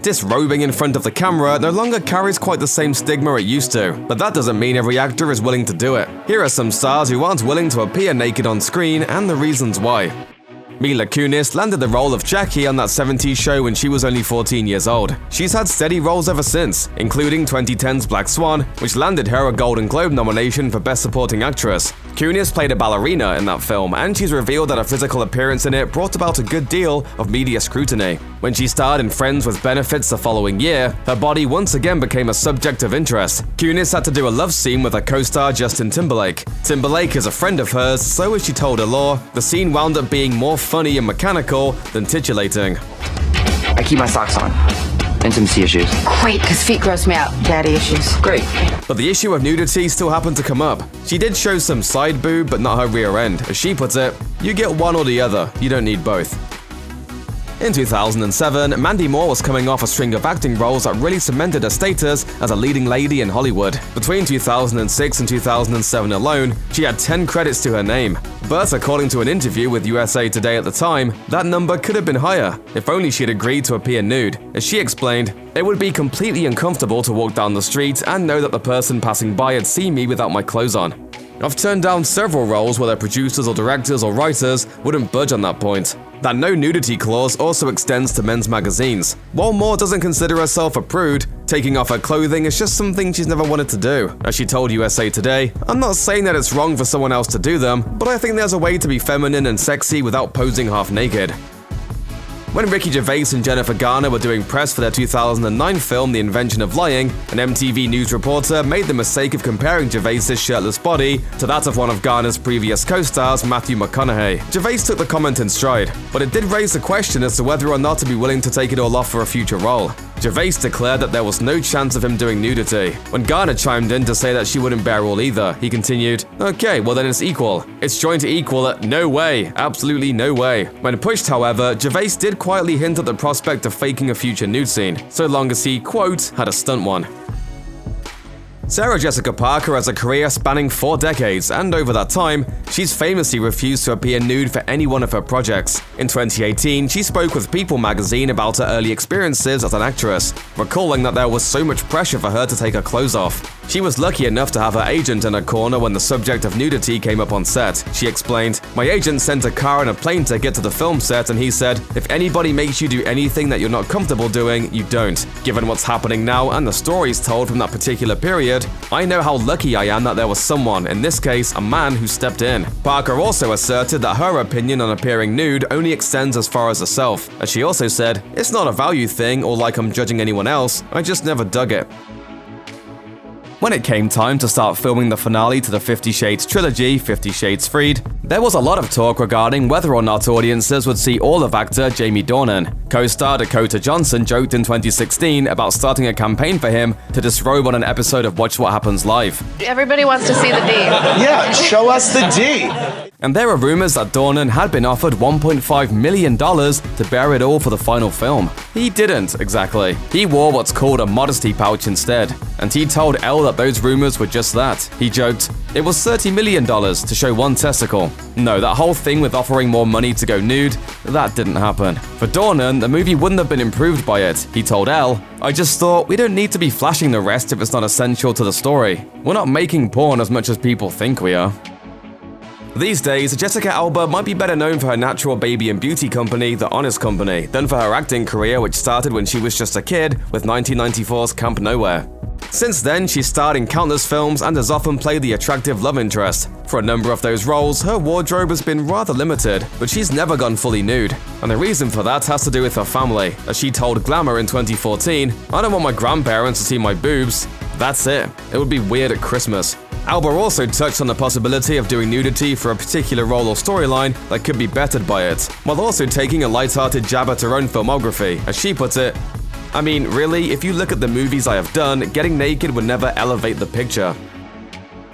Disrobing in front of the camera no longer carries quite the same stigma it used to, but that doesn't mean every actor is willing to do it. Here are some stars who aren't willing to appear naked on screen and the reasons why. Mila Kunis landed the role of Jackie on that 70s show when she was only 14 years old. She's had steady roles ever since, including 2010's Black Swan, which landed her a Golden Globe nomination for Best Supporting Actress. Kunis played a ballerina in that film, and she's revealed that a physical appearance in it brought about a good deal of media scrutiny. When she starred in Friends with Benefits the following year, her body once again became a subject of interest. Kunis had to do a love scene with her co-star Justin Timberlake. Timberlake is a friend of hers, so as she told Allure, the scene wound up being more funny and mechanical than titillating. I keep my socks on. Intimacy issues. Great, because feet gross me out. Daddy issues. Great. But the issue of nudity still happened to come up. She did show some side boob, but not her rear end. As she puts it, you get one or the other, you don't need both. In 2007, Mandy Moore was coming off a string of acting roles that really cemented her status as a leading lady in Hollywood. Between 2006 and 2007 alone, she had 10 credits to her name. But according to an interview with USA Today at the time, that number could have been higher, if only she'd agreed to appear nude. As she explained, "It would be completely uncomfortable to walk down the street and know that the person passing by had seen me without my clothes on. I've turned down several roles where the producers or directors or writers wouldn't budge on that point." That no nudity clause also extends to men's magazines. While Moore doesn't consider herself a prude, taking off her clothing is just something she's never wanted to do. As she told USA Today, "I'm not saying that it's wrong for someone else to do them, but I think there's a way to be feminine and sexy without posing half naked." When Ricky Gervais and Jennifer Garner were doing press for their 2009 film The Invention of Lying, an MTV News reporter made the mistake of comparing Gervais' shirtless body to that of one of Garner's previous co-stars, Matthew McConaughey. Gervais took the comment in stride, but it did raise the question as to whether or not to be willing to take it all off for a future role. Gervais declared that there was no chance of him doing nudity. When Garner chimed in to say that she wouldn't bear all either, he continued, "Okay, well then it's equal. It's joined to equal it. No way. Absolutely no way." When pushed, however, Gervais did quietly hint at the prospect of faking a future nude scene, so long as he, quote, had a stunt one. Sarah Jessica Parker has a career spanning 4 decades, and over that time, she's famously refused to appear nude for any one of her projects. In 2018, she spoke with People magazine about her early experiences as an actress, recalling that there was so much pressure for her to take her clothes off. She was lucky enough to have her agent in her corner when the subject of nudity came up on set. She explained, "My agent sent a car and a plane ticket to the film set and he said, if anybody makes you do anything that you're not comfortable doing, you don't. Given what's happening now and the stories told from that particular period, I know how lucky I am that there was someone, in this case a man, who stepped in." Parker also asserted that her opinion on appearing nude only extends as far as herself. As she also said, "It's not a value thing or like I'm judging anyone else, I just never dug it." When it came time to start filming the finale to the 50 Shades trilogy, 50 Shades Freed, there was a lot of talk regarding whether or not audiences would see all of actor Jamie Dornan. Co-star Dakota Johnson joked in 2016 about starting a campaign for him to disrobe on an episode of Watch What Happens Live. Everybody wants to see the D. Yeah, show us the D. And there were rumors that Dornan had been offered $1.5 million to bear it all for the final film. He didn't, exactly. He wore what's called a modesty pouch instead. And he told Elle that those rumors were just that. He joked, "It was $30 million to show one testicle." No, that whole thing with offering more money to go nude, that didn't happen. For Dornan, the movie wouldn't have been improved by it. He told Elle, "I just thought we don't need to be flashing the rest if it's not essential to the story. We're not making porn as much as people think we are." These days, Jessica Alba might be better known for her natural baby and beauty company, The Honest Company, than for her acting career, which started when she was just a kid with 1994's Camp Nowhere. Since then, she's starred in countless films and has often played the attractive love interest. For a number of those roles, her wardrobe has been rather limited, but she's never gone fully nude. And the reason for that has to do with her family. As she told Glamour in 2014, "I don't want my grandparents to see my boobs. That's it. It would be weird at Christmas." Alba also touched on the possibility of doing nudity for a particular role or storyline that could be bettered by it, while also taking a light-hearted jab at her own filmography. As she puts it, "I mean, really, if you look at the movies I have done, getting naked would never elevate the picture."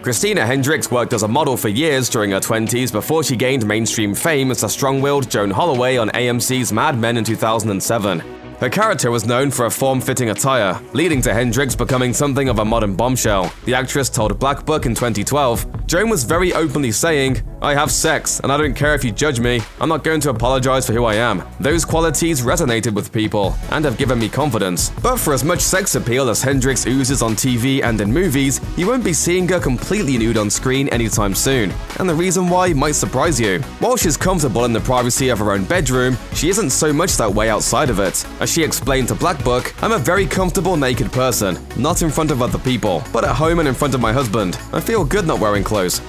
Christina Hendricks worked as a model for years during her 20s before she gained mainstream fame as the strong-willed Joan Holloway on AMC's Mad Men in 2007. Her character was known for a form-fitting attire, leading to Hendricks becoming something of a modern bombshell. The actress told Black Book in 2012, "Joan was very openly saying, I have sex, and I don't care if you judge me. I'm not going to apologize for who I am. Those qualities resonated with people and have given me confidence. But for as much sex appeal as Hendricks oozes on TV and in movies, you won't be seeing her completely nude on screen anytime soon. And the reason why might surprise you. While she's comfortable in the privacy of her own bedroom, she isn't so much that way outside of it. As she explained to Black Book, I'm a very comfortable naked person, not in front of other people, but at home and in front of my husband. I feel good not wearing clothes.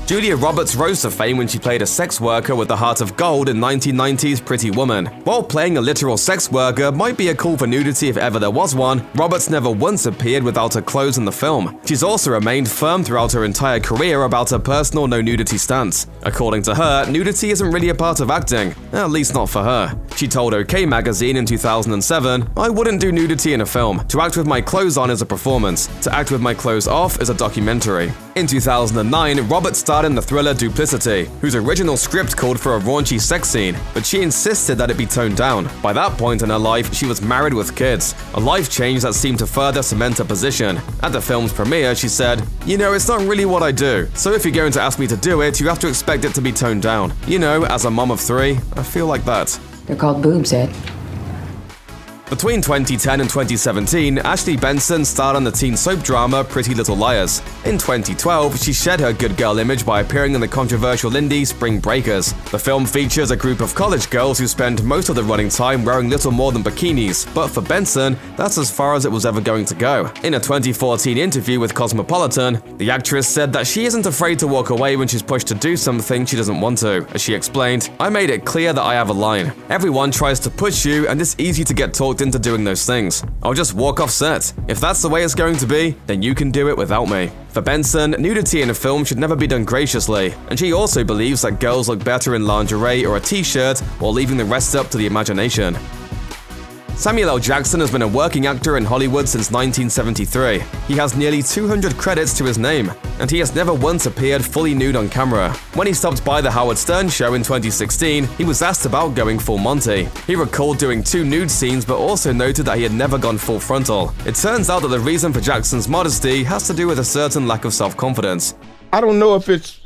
Julia Roberts rose to fame when she played a sex worker with the heart of gold in 1990's Pretty Woman. While playing a literal sex worker might be a call for nudity if ever there was one, Roberts never once appeared without her clothes in the film. She's also remained firm throughout her entire career about her personal no-nudity stance. According to her, nudity isn't really a part of acting, at least not for her. She told OK Magazine in 2007, I wouldn't do nudity in a film. To act with my clothes on is a performance. To act with my clothes off is a documentary. In 2009, Roberts starred in the thriller Duplicity, whose original script called for a raunchy sex scene, but she insisted that it be toned down. By that point in her life, she was married with kids, a life change that seemed to further cement her position. At the film's premiere, she said, you know, it's not really what I do, so if you're going to ask me to do it, you have to expect it to be toned down. You know, as a mom of 3, I feel like that. They're called boobs, Ed. Between 2010 and 2017, Ashley Benson starred on the teen soap drama Pretty Little Liars. In 2012, she shed her good girl image by appearing in the controversial indie Spring Breakers. The film features a group of college girls who spend most of the running time wearing little more than bikinis, but for Benson, that's as far as it was ever going to go. In a 2014 interview with Cosmopolitan, the actress said that she isn't afraid to walk away when she's pushed to do something she doesn't want to. As she explained, I made it clear that I have a line. Everyone tries to push you, and it's easy to get talked into doing those things. I'll just walk off set. If that's the way it's going to be, then you can do it without me. For Benson, nudity in a film should never be done graciously, and she also believes that girls look better in lingerie or a t-shirt while leaving the rest up to the imagination. Samuel L. Jackson has been a working actor in Hollywood since 1973. He has nearly 200 credits to his name, and he has never once appeared fully nude on camera. When he stopped by the Howard Stern show in 2016, he was asked about going full Monty. He recalled doing 2 nude scenes but also noted that he had never gone full frontal. It turns out that the reason for Jackson's modesty has to do with a certain lack of self-confidence. I don't know if it's,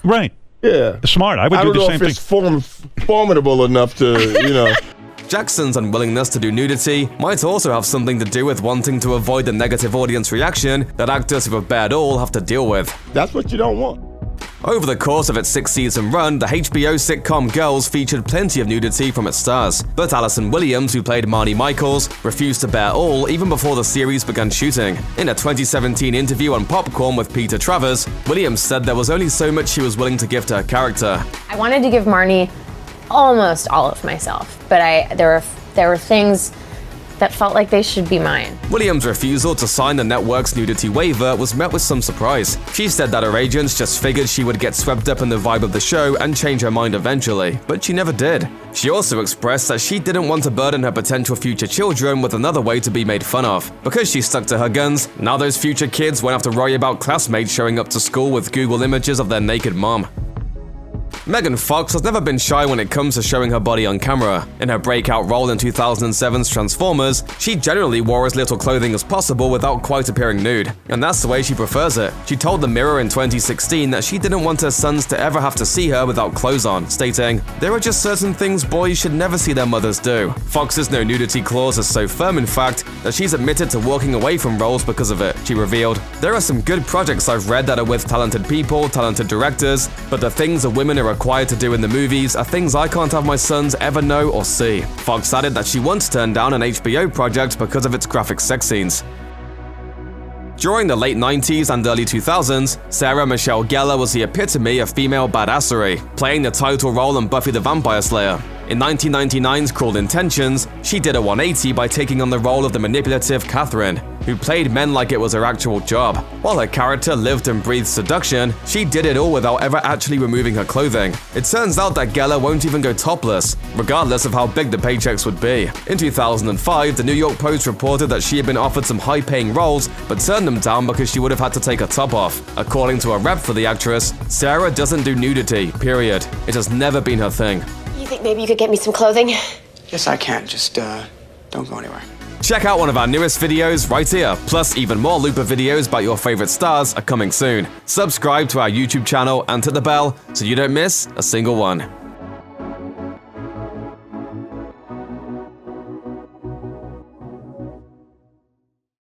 Right. Yeah. Smart. I would do the same thing. I don't know if it's formidable enough to, Jackson's unwillingness to do nudity might also have something to do with wanting to avoid the negative audience reaction that actors who have bared all have to deal with. That's what you don't want. Over the course of its 6-season run, the HBO sitcom Girls featured plenty of nudity from its stars, but Allison Williams, who played Marnie Michaels, refused to bear all even before the series began shooting. In a 2017 interview on Popcorn with Peter Travers, Williams said there was only so much she was willing to give to her character. I wanted to give Marnie almost all of myself, but there were things that felt like they should be mine. Williams' refusal to sign the network's nudity waiver was met with some surprise. She said that her agents just figured she would get swept up in the vibe of the show and change her mind eventually, but she never did. She also expressed that she didn't want to burden her potential future children with another way to be made fun of. Because she stuck to her guns, now those future kids won't have to worry about classmates showing up to school with Google images of their naked mom. Megan Fox has never been shy when it comes to showing her body on camera. In her breakout role in 2007's Transformers, she generally wore as little clothing as possible without quite appearing nude, and that's the way she prefers it. She told The Mirror in 2016 that she didn't want her sons to ever have to see her without clothes on, stating, "There are just certain things boys should never see their mothers do." Fox's no nudity clause is so firm, in fact, that she's admitted to walking away from roles because of it. She revealed, "There are some good projects I've read that are with talented people, talented directors, but the things that women are required to do in the movies are things I can't have my sons ever know or see." Fox added that she once turned down an HBO project because of its graphic sex scenes. During the late 90s and early 2000s, Sarah Michelle Gellar was the epitome of female badassery, playing the title role in Buffy the Vampire Slayer. In 1999's Cruel Intentions, she did a 180 by taking on the role of the manipulative Catherine, who played men like it was her actual job. While her character lived and breathed seduction, she did it all without ever actually removing her clothing. It turns out that Gellar won't even go topless, regardless of how big the paychecks would be. In 2005, the New York Post reported that she had been offered some high-paying roles, but turned them down because she would have had to take her top off. According to a rep for the actress, Sarah doesn't do nudity, period. It has never been her thing. You think maybe you could get me some clothing? Yes, I can. Just, Don't go anywhere. Check out one of our newest videos right here. Plus, even more Looper videos about your favorite stars are coming soon. Subscribe to our YouTube channel and hit the bell so you don't miss a single one.